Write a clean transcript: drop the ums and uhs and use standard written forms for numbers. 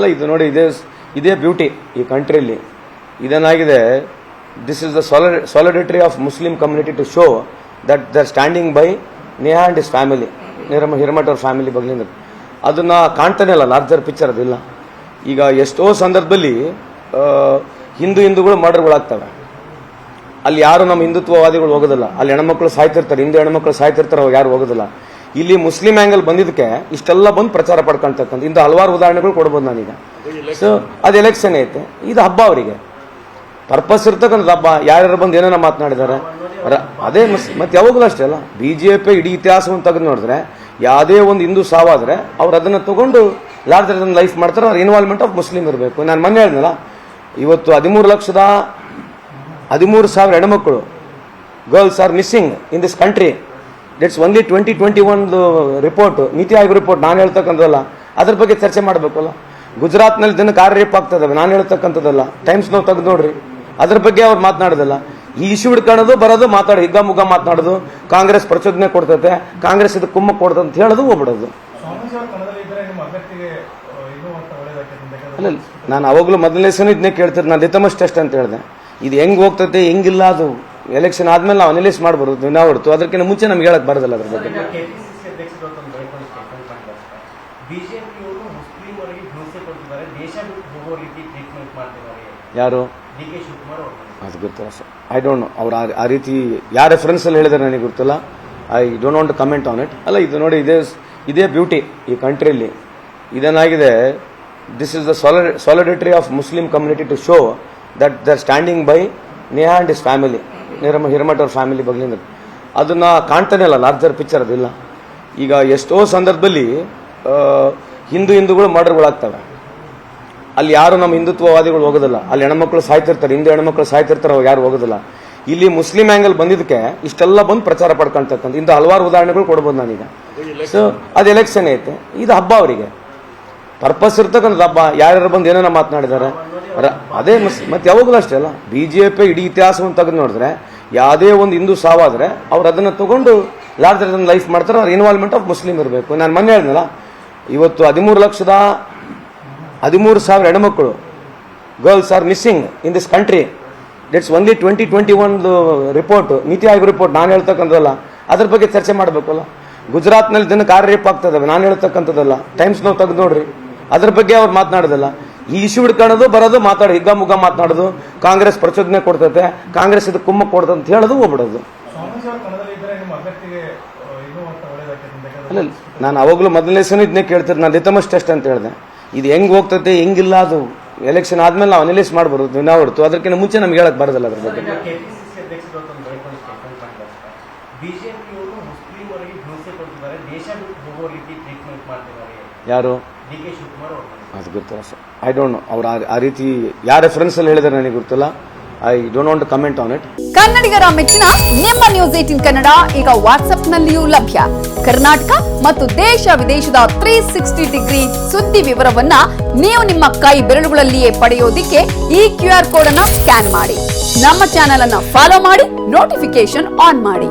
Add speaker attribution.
Speaker 1: ಅಲ್ಲ ಇದು ನೋಡಿ ಇದೇ ಬ್ಯೂಟಿ ಈ ಕಂಟ್ರಿಯಲ್ಲಿ ಇದೇನಾಗಿದೆ. This is the solidarity of Muslim community to show that they are standing by Neha and his family, Hiremath ಅವ್ರ ಫ್ಯಾಮಿಲಿ ಬಗ್ಲಿಂದ ಅದನ್ನ ಕಾಣ್ತಾನೆ ಇಲ್ಲ. ಲಾರ್ಜರ್ ಪಿಕ್ಚರ್ ಅದಿಲ್ಲ. ಈಗ ಎಷ್ಟೋ ಸಂದರ್ಭದಲ್ಲಿ ಹಿಂದೂಗಳು ಮರ್ಡರ್ಗಳಾಗ್ತವೆ. ಅಲ್ಲಿ ಯಾರು ನಮ್ಮ ಹಿಂದುತ್ವವಾದಿಗಳು ಹೋಗೋದಿಲ್ಲ. ಅಲ್ಲಿ ಹೆಣ್ಮಕ್ಳು ಸಾಯ್ತಿರ್ತಾರೆ, ಹಿಂದೂ ಹೆಣ್ಮಕ್ಳು ಸಾಯ್ತಿರ್ತಾರೆ, ಅವ್ರು ಯಾರು ಹೋಗೋದಿಲ್ಲ. ಇಲ್ಲಿ ಮುಸ್ಲಿಂ ಆಂಗಲ್ ಬಂದಿದ್ದಕ್ಕೆ ಇಷ್ಟೆಲ್ಲ ಬಂದು ಪ್ರಚಾರ ಪಡ್ಕೊಂತಕ್ಕಂಥ ಇಂಥ ಹಲವಾರು ಉದಾಹರಣೆಗಳು ಕೊಡ್ಬೋದು ನಾನೀಗ. ಸೊ ಅದು ಎಲೆಕ್ಷನ್ ಐತೆ, ಇದು ಹಬ್ಬ ಅವರಿಗೆ ಪರ್ಪಸ್ ಇರ್ತಕ್ಕಂಥ ಹಬ್ಬ. ಯಾರ್ಯಾರು ಬಂದು ಏನೇನೋ ಮಾತನಾಡಿದ್ದಾರೆ ಅದೇ ಮತ್ತೆ ಯಾವಾಗಲೂ ಅಷ್ಟೇ ಅಲ್ಲ. ಬಿಜೆಪಿ ಇಡೀ ಇತಿಹಾಸವನ್ನು ತೆಗೆದು ನೋಡಿದ್ರೆ ಯಾವುದೇ ಒಂದು ಹಿಂದೂ ಸಾವಾದ್ರೆ ಅವ್ರು ಅದನ್ನು ತಗೊಂಡು ಲಾರ್ಜರ್ ದನ್ ಲೈಫ್ ಮಾಡ್ತಾರೆ. ಅವ್ರ ಇನ್ವಾಲ್ವ್ಮೆಂಟ್ ಆಫ್ ಮುಸ್ಲಿಂ ಇರಬೇಕು. ನಾನು ಮೊನ್ನೆ ಹೇಳಿದ್ನಲ್ಲ, ಇವತ್ತು 13,13,000 ಹೆಣ್ಮಕ್ಳು girls are missing in this country. It's only 2021 report, NITI Aayog report. ನಾನು ಹೇಳ್ತಕ್ಕಂಥದ್ದಲ್ಲ, ಅದ್ರ ಬಗ್ಗೆ ಚರ್ಚೆ ಮಾಡಬೇಕಲ್ಲ. ಗುಜರಾತ್ನಲ್ಲಿ ದಿನಕ್ಕೆ 6 ರೇಪ್ ಆಗ್ತಾ ಇದಾವೆ. ನಾನು ಹೇಳ್ತಕ್ಕಂಥದ್ದಲ್ಲ, ಟೈಮ್ಸ್ ನಾವು ತೆಗೆದು ನೋಡ್ರಿ, ಅದ್ರ ಬಗ್ಗೆ ಅವ್ರು ಮಾತನಾಡೋದಿಲ್ಲ. ಈ ಇಶ್ಯೂ ಹಿಡ್ಕೊಳ್ಳೋದು ಬರೋದು ಮಾತಾಡೋ ಹಿಗ್ಗಾಮುಗ್ಗ ಮಾತನಾಡೋದು, ಕಾಂಗ್ರೆಸ್ ಪ್ರಚೋದನೆ ಕೊಡ್ತೈತೆ, ಕಾಂಗ್ರೆಸ್ ಇದು ಕುಮ್ಮಕ್ ಕೊಡ್ತದೆ ಅಂತ ಹೇಳೋದು ಹೋಗ್ಬಿಡೋದು. ಅಲ್ಲ, ನಾನು ಅವಾಗಲೂ ಮೊದಲನೇ ಸಲ ಇದನ್ನೇ ಕೇಳ್ತಿದ್ದೆ. ನಾನು ಲಿಟಮಸ್ ಟೆಸ್ಟ್ ಅಂತ ಹೇಳಿದೆ. ಇದು ಹೆಂಗ್ ಹೋಗ್ತೈತೆ ಹೆಂಗಿಲ್ಲ ಅದು ಎಲೆಕ್ಷನ್ ಆದ್ಮೇಲೆ ನಾವು ಅನಲೈಸ್ ಮಾಡ್ಬಾರ್ದು. ನಾವು ಹೊರತು ಅದಕ್ಕಿಂತ ಮುಂಚೆ ನಮ್ಗೆ ಹೇಳಕ್ ಬರೋದಿಲ್ಲ ಅದ್ರ ಬಗ್ಗೆ. ಯಾರು ಅದು ಗೊತ್ತಿಲ್ಲ ಸರ್. I don't know. ಅವ್ರು ಆ ರೀತಿ ಯಾವ ರೆಫರೆನ್ಸ್ ಅಲ್ಲಿ ಹೇಳಿದಾರೆ ನನಗೆ ಗೊತ್ತಿಲ್ಲ. I don't want to comment on it. ಅಲ್ಲ ಇದು ನೋಡಿ ಇದೇ ಬ್ಯೂಟಿ ಈ ಕಂಟ್ರಿಯಲ್ಲಿ ಇದೇನಾಗಿದೆ. This is the solidarity of Muslim community to show that they are standing by Neha and his family, Hiremath ಅವ್ರ ಫ್ಯಾಮಿಲಿ ಬಗ್ಲಿಂದ ಅದನ್ನ ಕಾಣ್ತಾನೆ ಇಲ್ಲ. ಲಾರ್ಜರ್ ಪಿಕ್ಚರ್ ಅದಿಲ್ಲ. ಈಗ ಎಷ್ಟೋ ಸಂದರ್ಭದಲ್ಲಿ ಹಿಂದೂಗಳು ಮರ್ಡರ್ಗಳಾಗ್ತವೆ. ಅಲ್ಲಿ ಯಾರು ನಮ್ಮ ಹಿಂದುತ್ವವಾದಿಗಳು ಹೋಗೋದಿಲ್ಲ. ಅಲ್ಲಿ ಹೆಣ್ಮಕ್ಳು ಸಾಯ್ತಿರ್ತಾರೆ, ಹಿಂದೂ ಹೆಣ್ಮಕ್ಳು ಸಾಯ್ತಿರ್ತಾರೆ, ಅವ್ರು ಯಾರು ಹೋಗೋದಿಲ್ಲ. ಇಲ್ಲಿ ಮುಸ್ಲಿಂ ಆಂಗಲ್ ಬಂದಿದ್ದಕ್ಕೆ ಇಷ್ಟೆಲ್ಲ ಬಂದು ಪ್ರಚಾರ ಪಡ್ಕೊಂತಕ್ಕಂಥ ಇಂಥ ಹಲವಾರು ಉದಾಹರಣೆಗಳು ಕೊಡ್ಬೋದು ನಾನೀಗ. ಸೊ ಅದು ಎಲೆಕ್ಷನ್ ಐತೆ, ಇದು ಹಬ್ಬ ಅವರಿಗೆ ಪರ್ಪಸ್ ಇರ್ತಕ್ಕಂಥ ಹಬ್ಬ. ಯಾರ್ಯಾರು ಬಂದು ಏನೇನೋ ಮಾತನಾಡಿದ್ದಾರೆ ಅದೇ ಮತ್ತೆ ಯಾವಾಗಲೂ ಅಷ್ಟೇ ಅಲ್ಲ. ಬಿಜೆಪಿ ಇಡೀ ಇತಿಹಾಸವನ್ನು ತೆಗೆದು ನೋಡಿದ್ರೆ ಯಾವುದೇ ಒಂದು ಹಿಂದೂ ಸಾವಾದ್ರೆ ಅವ್ರು ಅದನ್ನು ತಗೊಂಡು ಲಾರ್ಜರ್ ದನ್ ಲೈಫ್ ಮಾಡ್ತಾರೆ. ಅವ್ರ ಇನ್ವಾಲ್ವ್ಮೆಂಟ್ ಆಫ್ ಮುಸ್ಲಿಂ ಇರಬೇಕು. ನಾನು ಮೊನ್ನೆ ಹೇಳಿದ್ನಲ್ಲ, ಇವತ್ತು 13,13,000 ಹೆಣ್ಮಕ್ಳು girls are missing in this country. It's only 2021 report, NITI Aayog report. ನಾನು ಹೇಳ್ತಕ್ಕಂಥದ್ದಲ್ಲ, ಅದ್ರ ಬಗ್ಗೆ ಚರ್ಚೆ ಮಾಡಬೇಕಲ್ಲ. ಗುಜರಾತ್ನಲ್ಲಿ ದಿನಕ್ಕೆ 6 ರೇಪ್ ಆಗ್ತಾ ಇದಾವೆ. ನಾನು ಹೇಳ್ತಕ್ಕಂಥದ್ದಲ್ಲ, ಟೈಮ್ಸ್ ನಾವು ತೆಗೆದು ನೋಡ್ರಿ, ಅದ್ರ ಬಗ್ಗೆ ಅವ್ರು ಮಾತನಾಡೋದಿಲ್ಲ. ಈ ಇಶ್ಯೂ ಹಿಡ್ಕೊಳ್ಳೋದು ಬರೋದು ಮಾತಾಡೋ ಹಿಗ್ಗಾಮುಗ್ಗ ಮಾತನಾಡೋದು, ಕಾಂಗ್ರೆಸ್ ಪ್ರಚೋದನೆ ಕೊಡ್ತೈತೆ, ಕಾಂಗ್ರೆಸ್ ಇದು ಕುಮ್ಮಕ್ ಕೊಡ್ತದೆ ಅಂತ ಹೇಳೋದು ಹೋಗ್ಬಿಡೋದು. ಅಲ್ಲ, ನಾನು ಅವಾಗಲೂ ಮೊದಲನೇ ಸಲ ಇದನ್ನೇ ಕೇಳ್ತಿದ್ದೆ. ನಾನು ಲಿಟಮಸ್ ಟೆಸ್ಟ್ ಅಂತ ಹೇಳಿದೆ. ಇದು ಹೆಂಗ್ ಹೋಗ್ತೈತೆ ಹೆಂಗಿಲ್ಲ ಅದು ಎಲೆಕ್ಷನ್ ಆದ್ಮೇಲೆ ನಾವು ಅನಲೈಸ್ ಮಾಡ್ಬಾರ್ದು. ನಾವು ಹೊರತು ಅದಕ್ಕಿಂತ ಮುಂಚೆ ನಮ್ಗೆ ಹೇಳಕ್ ಬರೋದಿಲ್ಲ ಅದ್ರ ಬಗ್ಗೆ. ಯಾರು ಅದು ಗೊತ್ತಿಲ್ಲ ಸರ್. I don't know. ಅವ್ರು ಆ ರೀತಿ ಯಾವ ರೆಫರೆನ್ಸ್ ಅಲ್ಲಿ ಹೇಳಿದಾರೆ ನನಗೆ ಗೊತ್ತಿಲ್ಲ. I don't want to comment on it.
Speaker 2: ಕನ್ನಡಿಗರ ಮೆಚ್ಚಿನ ನಿಮ್ಮ ನ್ಯೂಸ್ 18 ಕನ್ನಡ ಈಗ ವಾಟ್ಸ್ಆಪ್ ನಲ್ಲಿಯೂ ಲಭ್ಯ. ಕರ್ನಾಟಕ ಮತ್ತು ದೇಶ ವಿದೇಶದ 360 ಡಿಗ್ರಿ ಸುದ್ದಿ ವಿವರವನ್ನ ನೀವು ನಿಮ್ಮ ಕೈ ಬೆರಳುಗಳಲ್ಲಿಯೇ ಪಡೆಯೋದಿಕ್ಕೆ ಈ QR ಕೋಡ್ ಅನ್ನ ಸ್ಕ್ಯಾನ್ ಮಾಡಿ. ನಮ್ಮ ಚಾನೆಲ್ ಅನ್ನ ಫಾಲೋ ಮಾಡಿ, ನೋಟಿಫಿಕೇಶನ್ ಆನ್ ಮಾಡಿ.